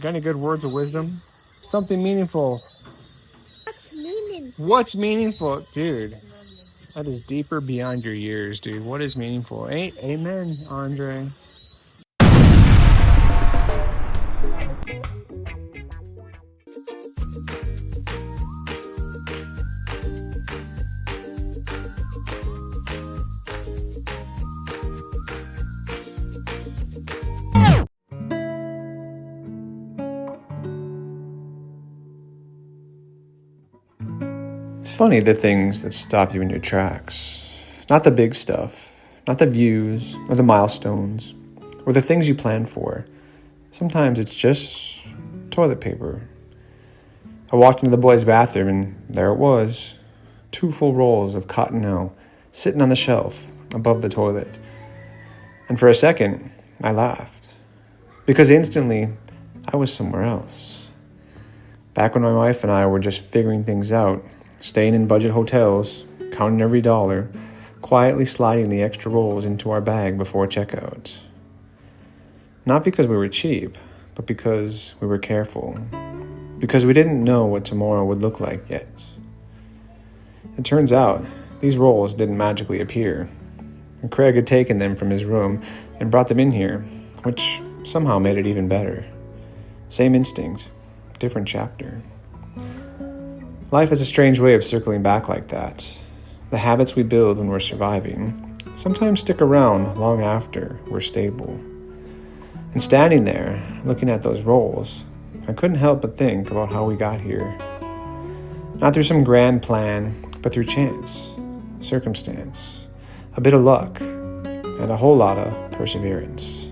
Got any good words of wisdom? Something meaningful. What's meaningful? What's meaningful? Dude, that is deeper beyond your years, dude. What is meaningful? Amen, Andre. It's funny, the things that stop you in your tracks. Not the big stuff, not the views or the milestones or the things you plan for. Sometimes it's just toilet paper. I walked into the boys' bathroom and there it was. 2 full rolls of cottonelle sitting on the shelf above the toilet. And for a second, I laughed. Because instantly, I was somewhere else. Back when my wife and I were just figuring things out, staying in budget hotels, counting every dollar, quietly sliding the extra rolls into our bag before checkout. Not because we were cheap, but because we were careful. Because we didn't know what tomorrow would look like yet. It turns out, these rolls didn't magically appear. And Craig had taken them from his room and brought them in here, which somehow made it even better. Same instinct, different chapter. Life is a strange way of circling back like that. The habits we build when we're surviving sometimes stick around long after we're stable. And standing there, looking at those rolls, I couldn't help but think about how we got here. Not through some grand plan, but through chance, circumstance, a bit of luck, and a whole lot of perseverance.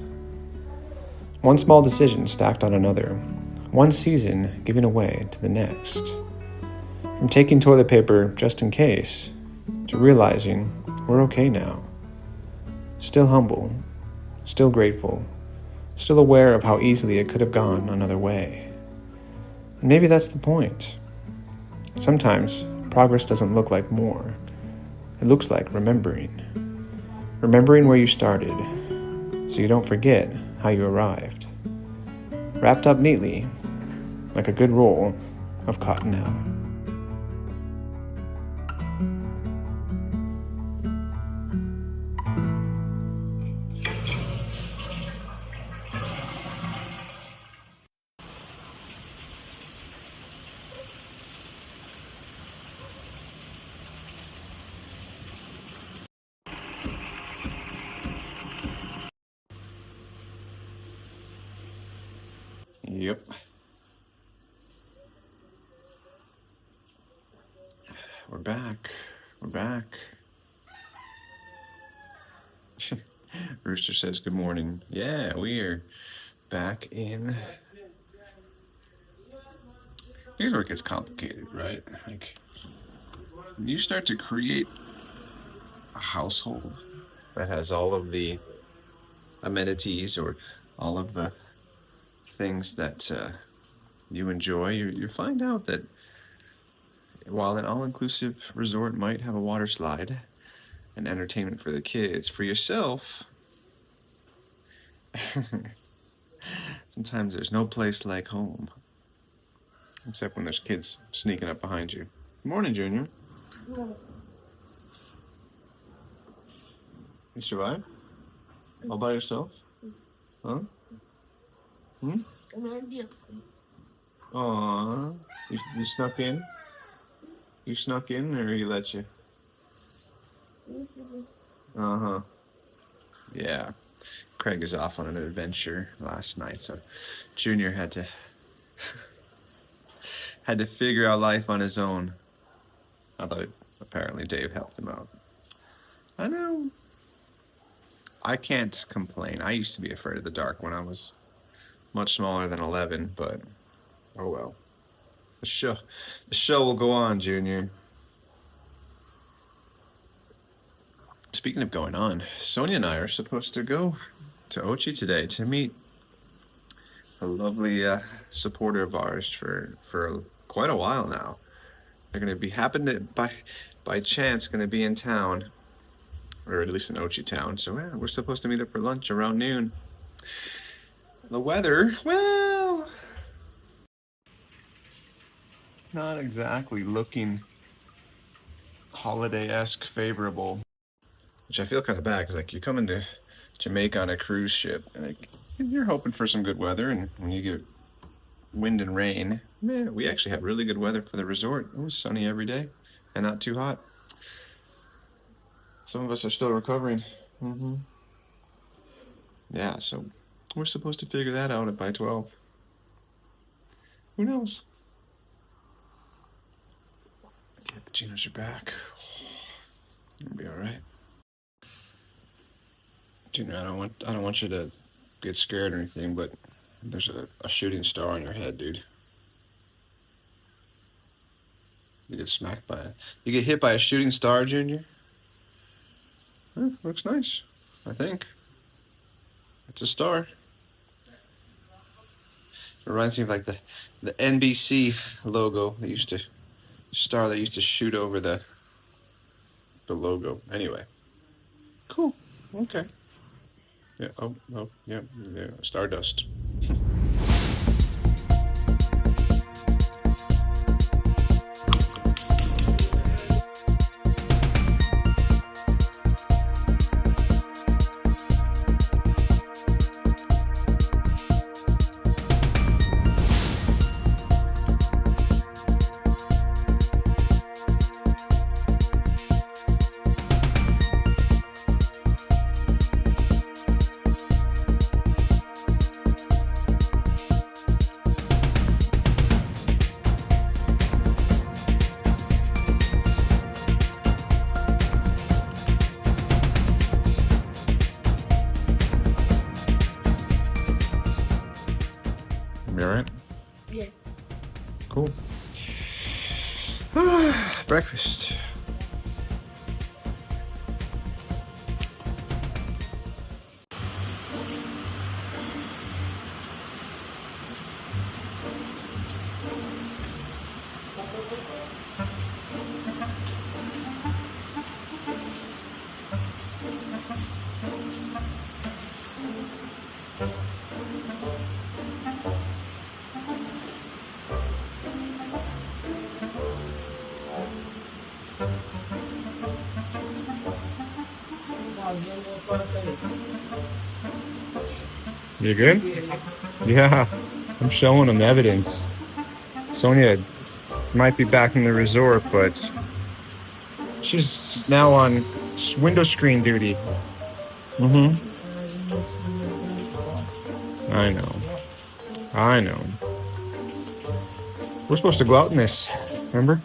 One small decision stacked on another, one season giving away to the next. From taking toilet paper just in case, to realizing we're okay now. Still humble, still grateful, still aware of how easily it could have gone another way. And maybe that's the point. Sometimes progress doesn't look like more. It looks like remembering. Remembering where you started, so you don't forget how you arrived. Wrapped up neatly, like a good roll of cottonelle. Yep. We're back. We're back. Rooster says good morning. Yeah, we are back in. Here's where it gets complicated, right? Like, when you start to create a household that has all of the amenities or all of the things that you enjoy, you find out that while an all-inclusive resort might have a water slide and entertainment for the kids, for yourself, sometimes there's no place like home. Except when there's kids sneaking up behind you. Good morning, Junior. You survived? All by yourself? Huh? Aww. You snuck in? You snuck in, or he let you? Uh-huh. Yeah. Craig is off on an adventure last night, so Junior had to figure out life on his own. Although apparently Dave helped him out. I know. I can't complain. I used to be afraid of the dark when I was much smaller than 11, but oh well. The show will go on, Junior. Speaking of going on, Sonia and I are supposed to go to Ochi today to meet a lovely supporter of ours for quite a while now. They're going to be by chance going to be in town, or at least in Ochi town. So yeah, we're supposed to meet up for lunch around noon. The weather, well, not exactly looking holiday-esque favorable. Which I feel kind of bad because like you're coming to Jamaica on a cruise ship and like you're hoping for some good weather, and when you get wind and rain, man, we actually had really good weather for the resort. It was sunny every day and not too hot. Some of us are still recovering. Yeah, so we're supposed to figure that out by 12. Who knows? Yeah, the Genos are back. It'll be all right. Junior, I don't want you to get scared or anything, but there's a shooting star on your head, dude. You get hit by a shooting star, Junior. Looks nice, I think. It's a star. It reminds me of like the NBC logo that used to star that used to shoot over the logo. Anyway, cool. Okay. Yeah. Oh. Yeah. Yeah. Stardust. You all right? Yeah. Cool. Breakfast. You good? Yeah, I'm showing them evidence. Sonia might be back in the resort, but she's now on window screen duty. I know. I know. We're supposed to go out in this, remember?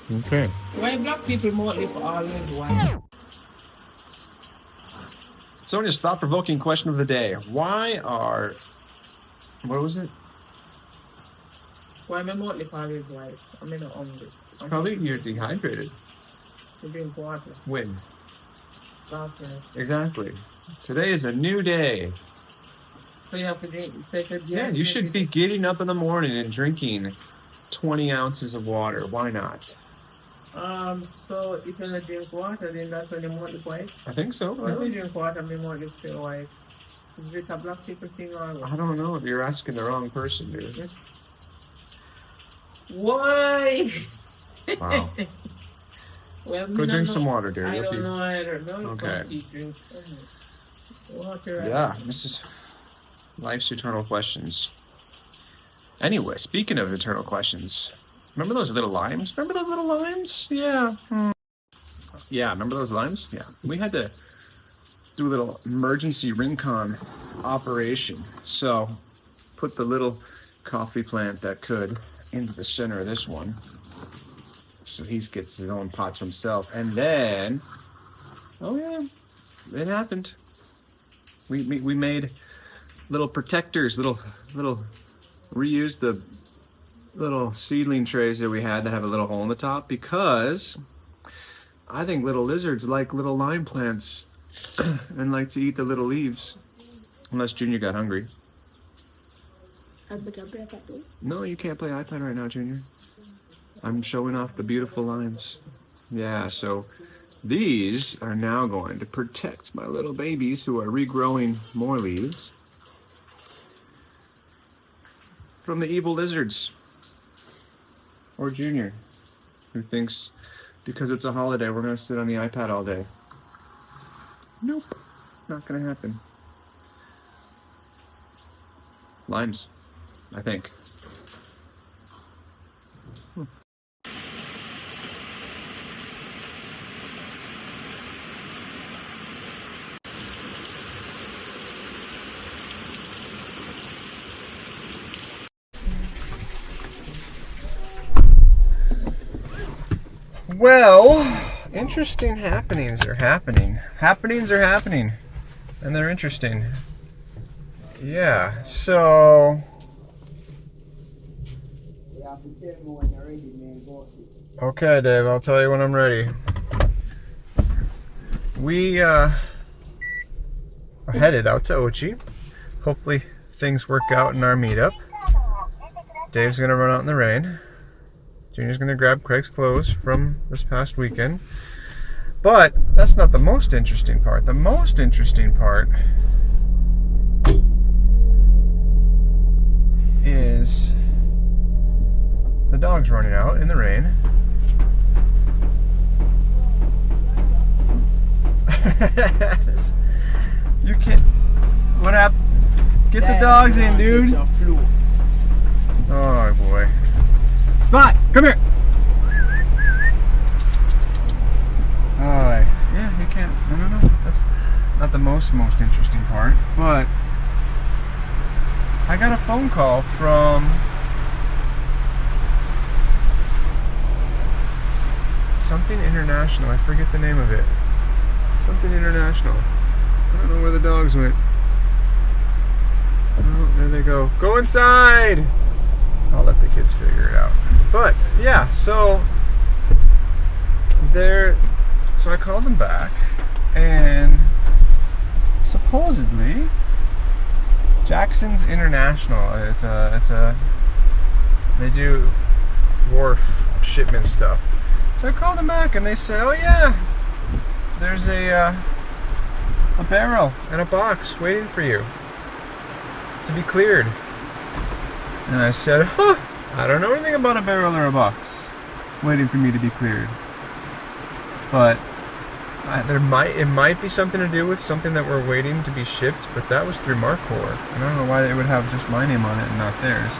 Okay. Why black people more live always white? Sonia's thought-provoking question of the day. What was it? Why my mouth live always white? I'm not hungry. Probably you're dehydrated. You drink water. When? Last night. Exactly. Today is a new day. So you have to drink. Yeah, you should be getting up in the morning and drinking 20 ounces of water. Why not? So if you don't drink water, then that's when the mouth live white. I think so. When we drink water, my mouth live still white. Is it a black people thing or what? I don't know. You're asking the wrong person, dude. Why? Wow. Well, Go drink some water, dear. I don't know either. No, Okay. Drink water. Yeah, this is life's eternal questions. Anyway, speaking of eternal questions, remember those little limes? Yeah. Yeah, remember those limes? Yeah. We had to do a little emergency rincon operation. So, put the little coffee plant that could into the center of this one. So he gets his own pot to himself. And then, oh yeah, it happened. We made little protectors, reused the little seedling trays that we had that have a little hole in the top, because I think little lizards like little lime plants and like to eat the little leaves. Unless Junior got hungry. No, you can't play iPad right now, Junior. I'm showing off the beautiful limes. Yeah, so These are now going to protect my little babies who are regrowing more leaves from the evil lizards. Or Junior, who thinks because it's a holiday we're going to sit on the iPad all day. Nope, not going to happen. Limes, I think. Well, interesting happenings are happening. Happenings are happening. And they're interesting. Yeah, so... Okay, Dave, I'll tell you when I'm ready. We are headed out to Ochi. Hopefully things work out in our meetup. Dave's gonna run out in the rain. Junior's gonna grab Craig's clothes from this past weekend. But that's not the most interesting part. The most interesting part is the dog's running out in the rain. You can't. What happened? Get the dogs in, dude. Oh boy. Spot, come here. Oh, yeah, you can't. No. That's not the most interesting part. But I got a phone call from something international. I forget the name of it. Something international. I don't know where the dogs went. Oh, there they go. Go inside! I'll let the kids figure it out. But yeah, so I called them back, and supposedly Jackson's International. They do wharf shipment stuff. So I called them back, and they said, "Oh yeah, there's a barrel and a box waiting for you to be cleared." And I said, "Huh, I don't know anything about a barrel or a box waiting for me to be cleared. But it might be something to do with something that we're waiting to be shipped, but that was through Marcor. And I don't know why they would have just my name on it and not theirs.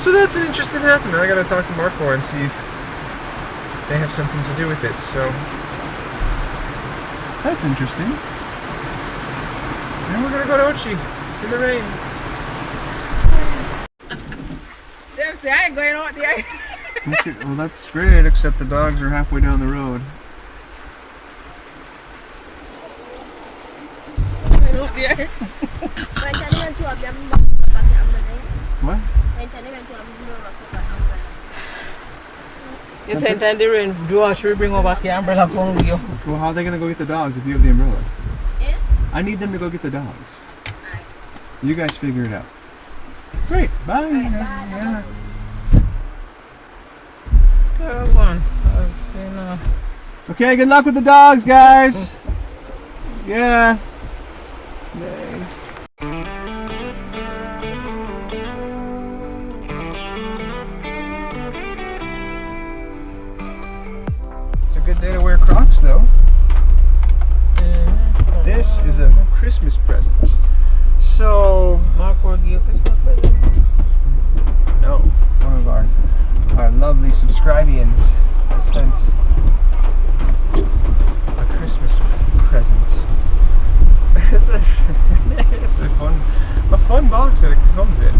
So that's an interesting happening. I gotta talk to Marcor and see if they have something to do with it. So that's interesting. And we're gonna go to Ochi in the rain. See, I ain't going out there. Okay, well, that's great, except the dogs are halfway down the road. What? You said that the rain, Joe should bring over the umbrella for you. Well, how are they going to go get the dogs if you have the umbrella? Yeah. I need them to go get the dogs. You guys figure it out. Great, bye. Right, bye. Yeah. Go on. Okay, good luck with the dogs, guys. Yeah. Yay. It's a good day to wear Crocs, though. This is a Christmas present. So, Marco give you a Christmas present? no, one of our lovely subscribians has sent a Christmas present. It's a fun box that it comes in,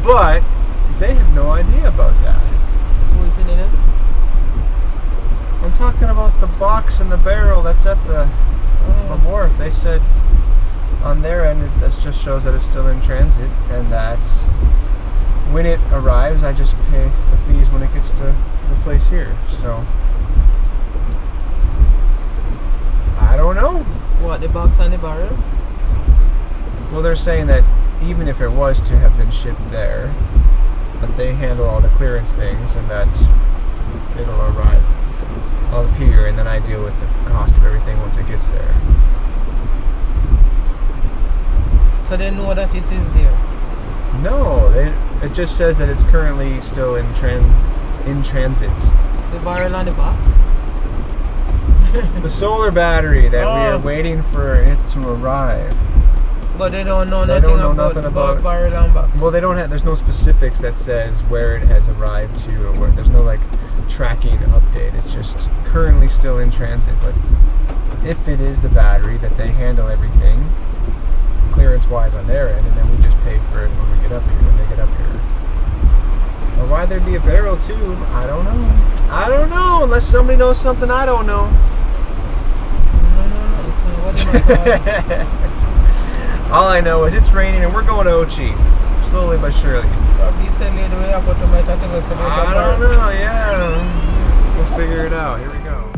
but they have no idea about that. What's in it? I'm talking about the box and the barrel that's at the wharf. They said on their end that just shows that it's still in transit, and that when it arrives I just pay the fees when it gets to the place here. So I don't know. What, the box and the barrel? Well, they're saying that even if it was to have been shipped there, that they handle all the clearance things and that it'll arrive up here, and then I deal with the cost of everything once it gets there. So they know that it is there. No, it just says that it's currently still in transit. The barrel on the box. The solar battery that we are waiting for it to arrive. But they don't know They nothing, don't know nothing about barrel and box. Well, they don't have. There's no specifics that says where it has arrived to, or where. There's no like tracking update. It's just currently still in transit. But if it is the battery, that they handle everything clearance-wise on their end, and then we just pay for it when we get up here. When they get up here. Or why there'd be a barrel tube? I don't know. I don't know. Unless somebody knows something I don't know. No. What am I calling? All I know is it's raining and we're going to Ochi. Slowly but surely. I don't know, yeah. We'll figure it out. Here we go.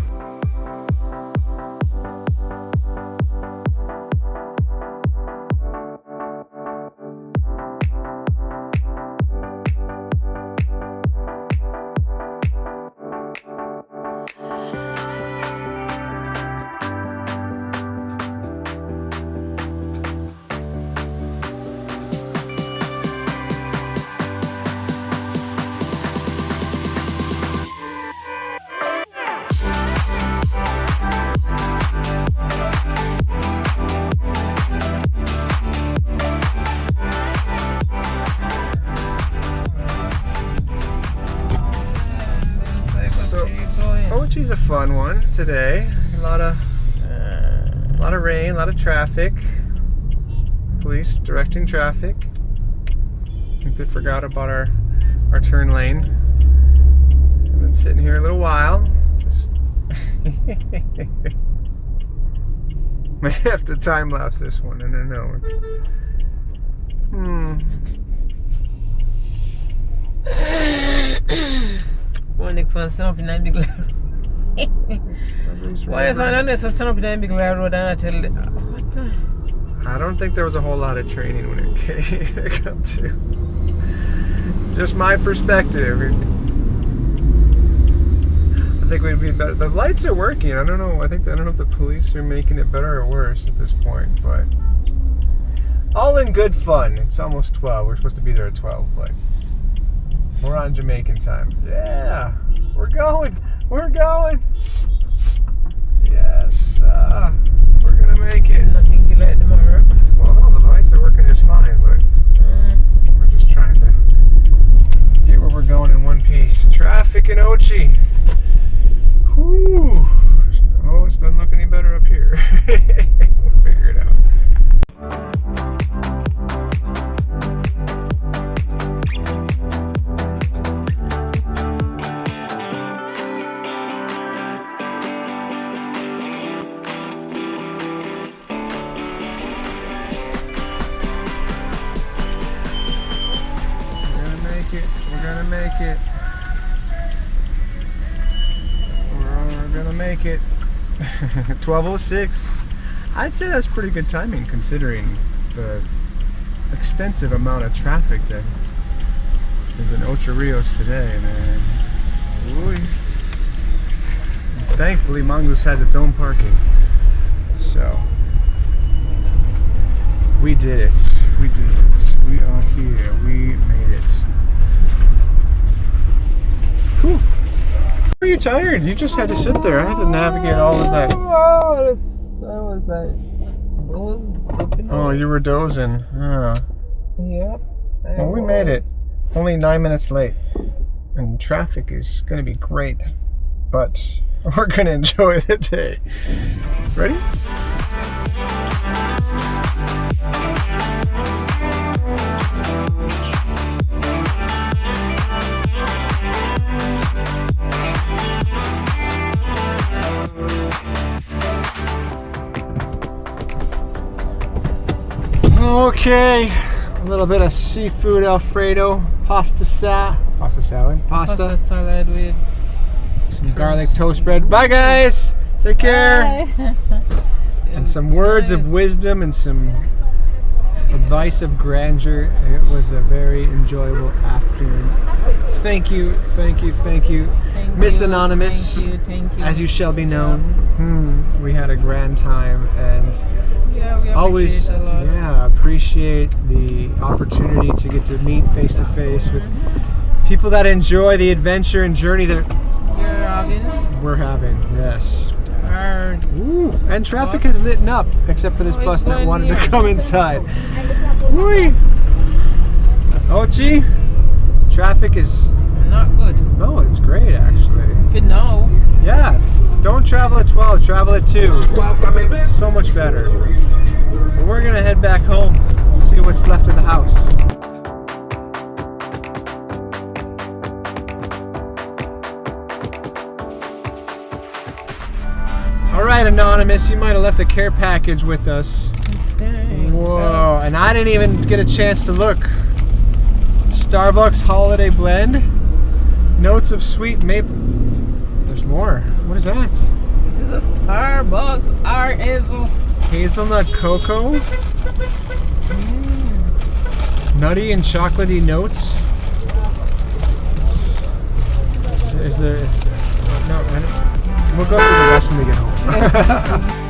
Ochi's a fun one today. A lot of rain, a lot of traffic. Police directing traffic. I think they forgot about our turn lane. I've been sitting here a little while. Just may have to time lapse this one. I don't know. Well, next one, stand up in a big road. Why is one unless I stand up in a big road and I tell them, what the? I don't think there was a whole lot of training when it came to. Just my perspective. I think we'd be better. The lights are working. I don't know. I don't know if the police are making it better or worse at this point, but all in good fun. It's almost 12. We're supposed to be there at 12, but we're on Jamaican time. Yeah, we're going. We're going. Yes, we're gonna make it. Nothing delayed tomorrow. Well, no, the lights are working just fine, but we're just trying to get where we're going in one piece. Traffic in Ochi. Whew. Oh, it's doesn't look any better up here. We'll figure it out. We're gonna make it. We're gonna make it. 12:06. I'd say that's pretty good timing considering the extensive amount of traffic that is in Ocho Rios today, man. Ooh. Thankfully, Mongoose has its own parking. So, we did it. We did it. We are here. We made it. Whew. Are you tired? You just had to sit there. I had to navigate all of that. Oh, you were dozing. Yep. Well, we made it. Only 9 minutes late. And traffic is going to be great. But we're going to enjoy the day. Ready? Okay, a little bit of seafood Alfredo, pasta salad, pasta salad with some garlic toast bread. Bye guys, take care. Bye. And some words of wisdom and some advice of grandeur. It was a very enjoyable afternoon. Thank you, Miss Anonymous. Thank you. As you shall be known. We had a grand time, and Yeah, we always appreciate a lot. appreciate the opportunity to get to meet face to face with people that enjoy the adventure and journey that we're having. Yes. Ooh, and traffic has lit up, except for this bus that wanted to come inside. Whee! Ochi, traffic is Not good. no, it's great actually. For now. Yeah, don't travel at 12, travel at 2. So much better. But we're gonna head back home and see what's left of the house. Alright, Anonymous, you might have left a care package with us. Whoa, and I didn't even get a chance to look. Starbucks Holiday Blend. Notes of sweet maple. There's more. What is that? This is a Starbucks Hazelnut cocoa. Nutty and chocolatey notes. No, we'll go through the rest when we get home.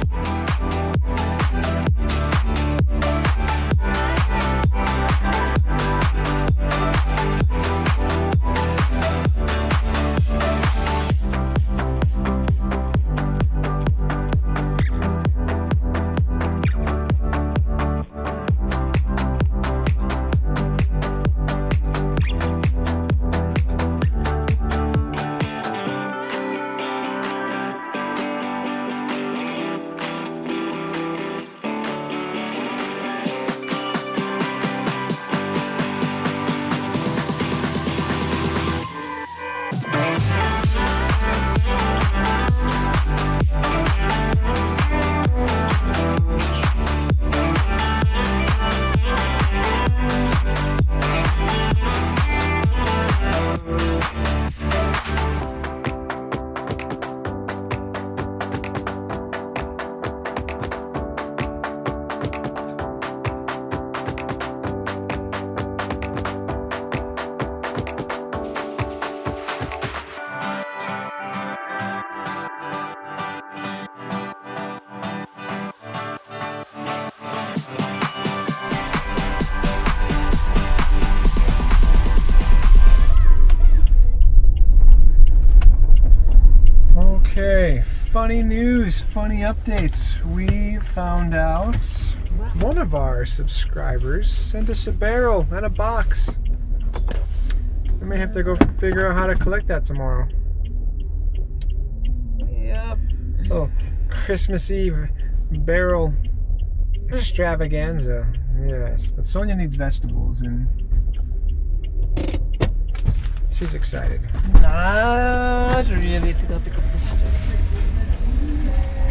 Okay, funny news, funny updates. We found out one of our subscribers sent us a barrel and a box. We may have to go figure out how to collect that tomorrow. Yep. Oh, Christmas Eve barrel extravaganza. Yes, but Sonia needs vegetables and she's excited. Not really to go pick up fish.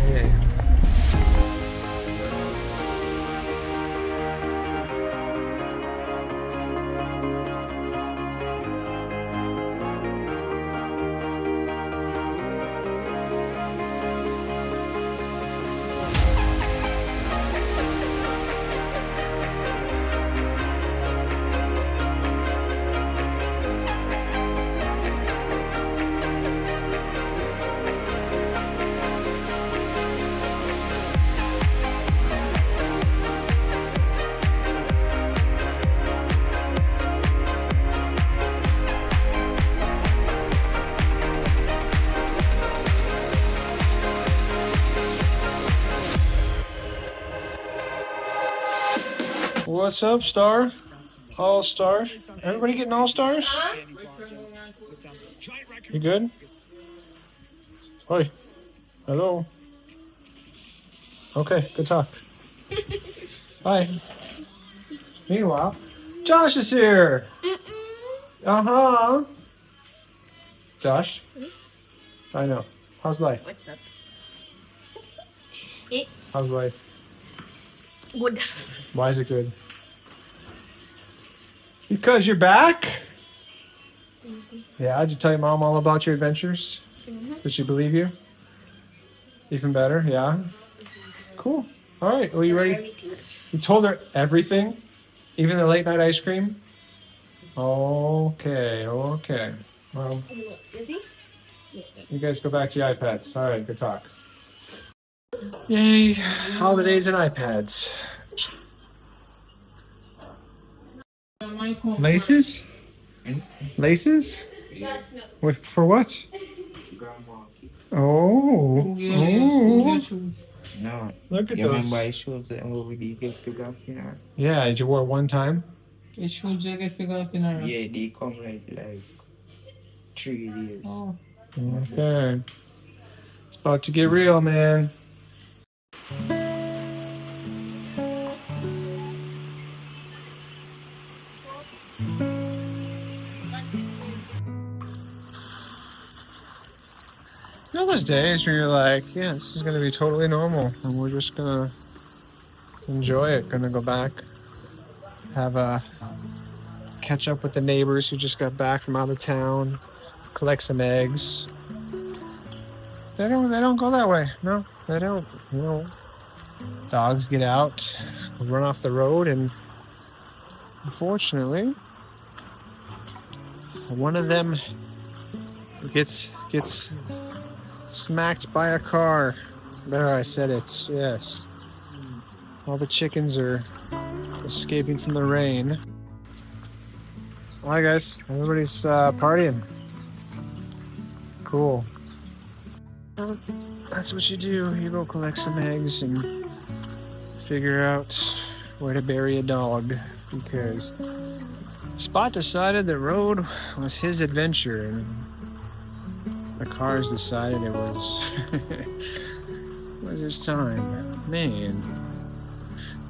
Yeah. What's up, Star? All stars? Everybody getting all stars? You good? Oi. Hello. Okay, good talk. Bye. Meanwhile, Josh is here. Uh-huh. Josh? I know. How's life? What's that? How's life? Good. Why is it good? Because you're back? Yeah, did you tell your mom all about your adventures? Did she believe you? Even better, yeah? Cool. All right, well, you ready? You told her everything? Even the late night ice cream? Okay, okay. Well, you guys go back to your iPads. All right, good talk. Yay, holidays and iPads. Laces? Laces? With for what? Oh, oh. No. Look at You those. remember I showed them what we did get to go funeral? Yeah, you wore one time. It should you get figure funeral. Yeah, they come like 3 days. Oh. Okay. It's about to get real, man. You know those days where you're like, yeah, this is gonna be totally normal, and we're just gonna enjoy it. Gonna go back, have a catch up with the neighbors who just got back from out of town, collect some eggs. They don't go that way. No, they don't. You know, dogs get out, run off the road, and unfortunately, one of them gets smacked by a car. There, I said it. Yes. All the chickens are escaping from the rain. Hi guys, everybody's partying. Cool. That's what you do. You go collect some eggs and figure out where to bury a dog, because Spot decided the road was his adventure, and the cars decided it was was his time. Man,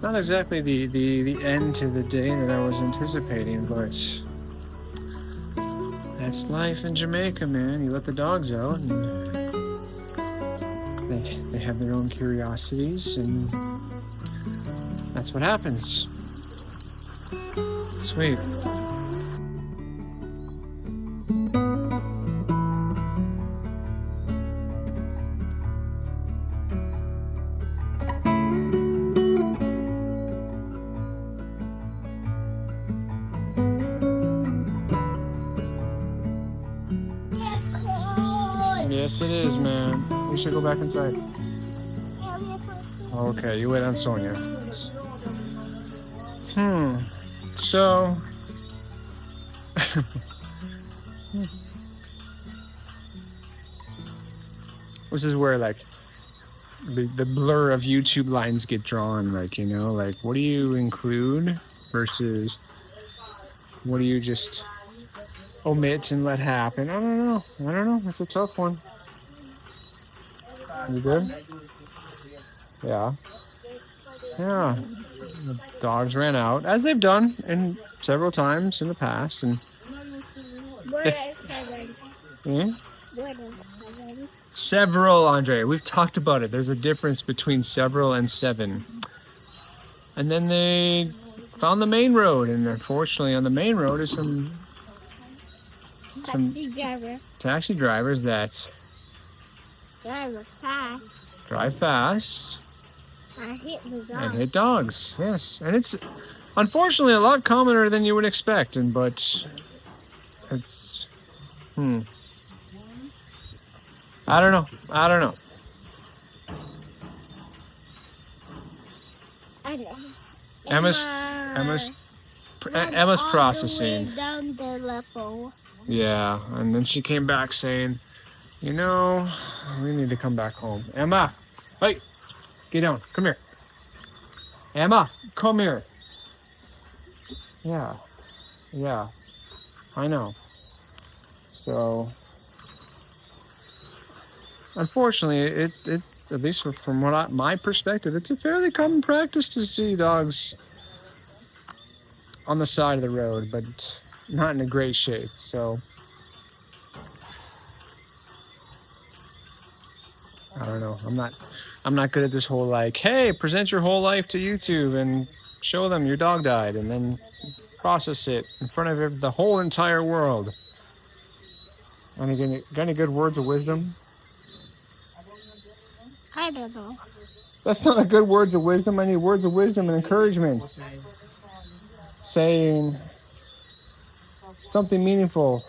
not exactly the end to the day that I was anticipating, but that's life in Jamaica, man. You let the dogs out, and they have their own curiosities, and that's what happens. Sweet. Yes, it is, man. We should go back inside. Okay, you wait on Sonia. So... this is where, like, the blur of YouTube lines get drawn, like, you know, like, what do you include versus what do you just omit and let happen? I don't know. It's a tough one. You good? Yeah. Yeah. The dogs ran out, as they've done in several times in the past, and several, Andre. We've talked about it. There's a difference between several and 7. And then they found the main road, and unfortunately on the main road is some taxi drivers that drive fast and hit dogs. Yes, and it's unfortunately a lot commoner than you would expect, but it's I don't know. Emma's processing. Yeah, and then she came back saying, you know, we need to come back home. Emma, hey, get down. Come here. Emma, come here. Yeah, I know. So, unfortunately, it at least from my perspective, it's a fairly common practice to see dogs on the side of the road, but not in a great shape. So, I don't know. I'm not good at this whole, like, hey, present your whole life to YouTube and show them your dog died, and then process it in front of the whole entire world. Got any good words of wisdom? I don't know. That's not a good words of wisdom. I need words of wisdom and encouragement. saying something meaningful.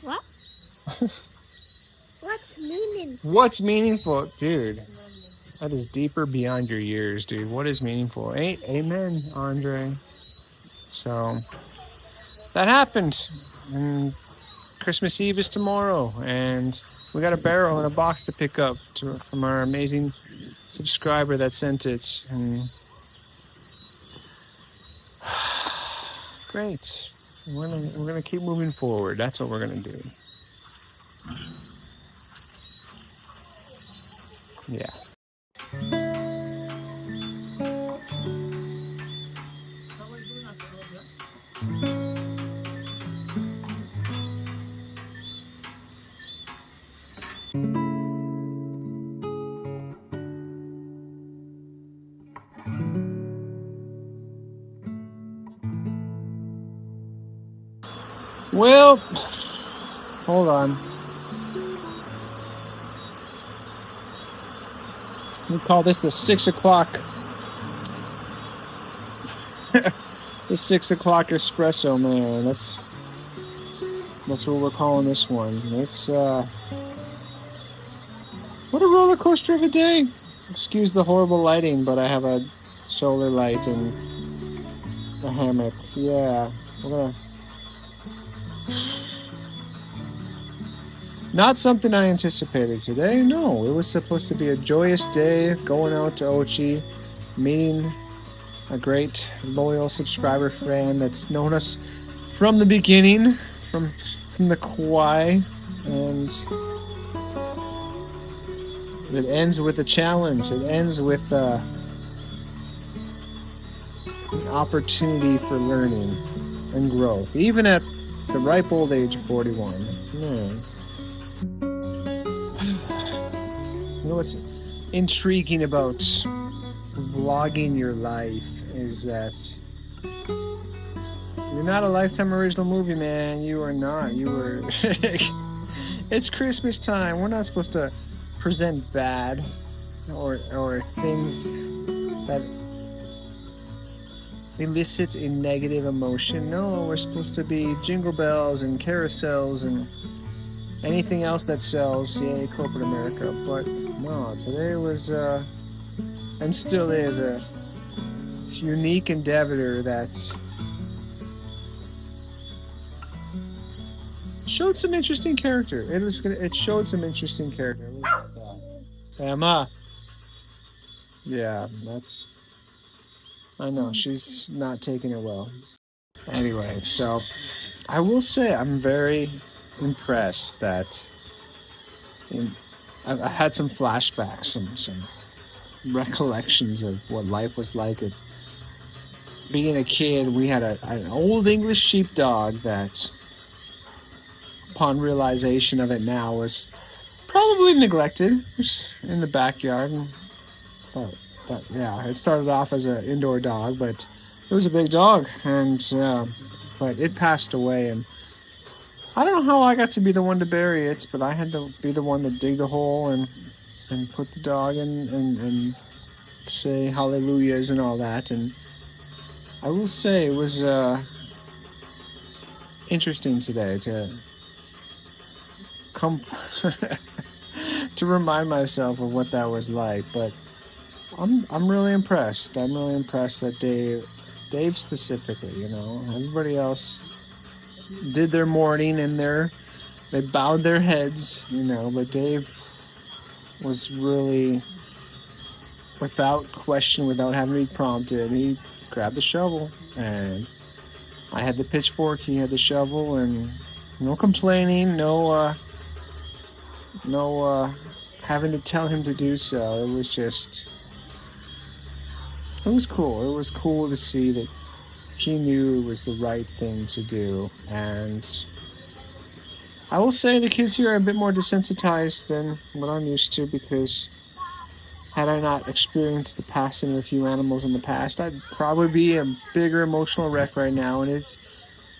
What? What's meaning? What's meaningful? Dude, that is deeper beyond your years, dude. What is meaningful? Amen, Andre. So, that happened. And Christmas Eve is tomorrow. And we got a barrel and a box to pick up from our amazing subscriber that sent it. And great. We're gonna keep moving forward. That's what we're gonna do. Yeah. Well, hold on. We call this the 6 o'clock. The 6 o'clock espresso, man. That's what we're calling this one. It's what a roller coaster of a day. Excuse the horrible lighting, but I have a solar light and a hammock. Yeah, we're gonna. Not something I anticipated today. No, it was supposed to be a joyous day, going out to Ochi, meeting a great loyal subscriber friend that's known us from the beginning, from the Kauai, and it ends with a challenge. It ends with an opportunity for learning and growth, even at the ripe old age of 41. Man. You know what's intriguing about vlogging your life is that you're not a Lifetime original movie, man. You are not. You were. It's Christmas time. We're not supposed to present bad or things that elicit a negative emotion. No, we're supposed to be jingle bells and carousels and anything else that sells. Yay, corporate America. But no, today was and still is a unique endeavor that showed some interesting character. It showed some interesting character. Emma. Yeah, that's. I know she's not taking it well. Anyway, so I will say I'm very impressed that I had some flashbacks, some recollections of what life was like. Being a kid, we had an old English sheepdog that, upon realization of it now, was probably neglected in the backyard. But yeah, it started off as an indoor dog, but it was a big dog, and but it passed away, and I don't know how I got to be the one to bury it, but I had to be the one to dig the hole and put the dog in and say hallelujahs and all that. And I will say it was interesting today to come to remind myself of what that was like. But I'm really impressed. I'm really impressed that Dave specifically, you know, everybody else did their mourning and they bowed their heads, you know, but Dave was really, without question, without having to be prompted, he grabbed the shovel, and I had the pitchfork, he had the shovel, and no complaining, no having to tell him to do so. It was cool. It was cool to see that he knew it was the right thing to do. And I will say the kids here are a bit more desensitized than what I'm used to, because had I not experienced the passing of a few animals in the past, I'd probably be a bigger emotional wreck right now. And it's,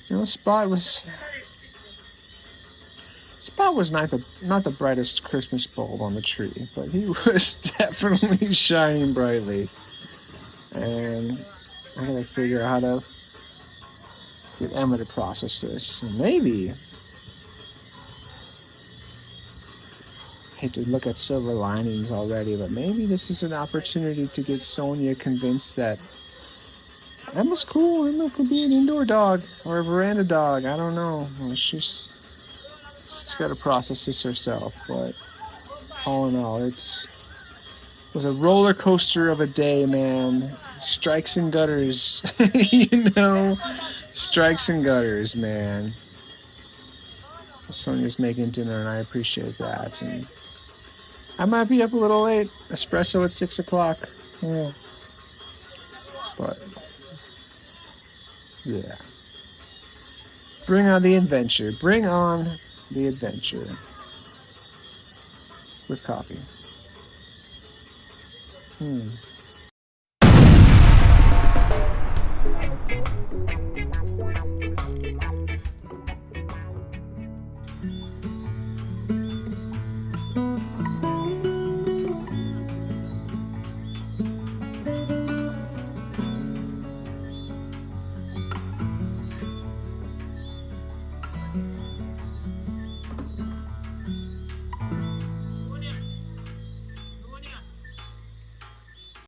you know, Spot was not the brightest Christmas bulb on the tree, but he was definitely shining brightly. And I gotta figure out how to get Emma to process this. Maybe. I hate to look at silver linings already, but maybe this is an opportunity to get Sonia convinced that Emma's cool. Emma could be an indoor dog or a veranda dog. I don't know. She's got to process this herself. But all in all, it was a roller coaster of a day, man. Strikes and gutters, strikes and gutters, man. Sonia's making dinner, and I appreciate that. And I might be up a little late. Espresso at 6 o'clock. Yeah. But yeah. Bring on the adventure. Bring on the adventure. With coffee.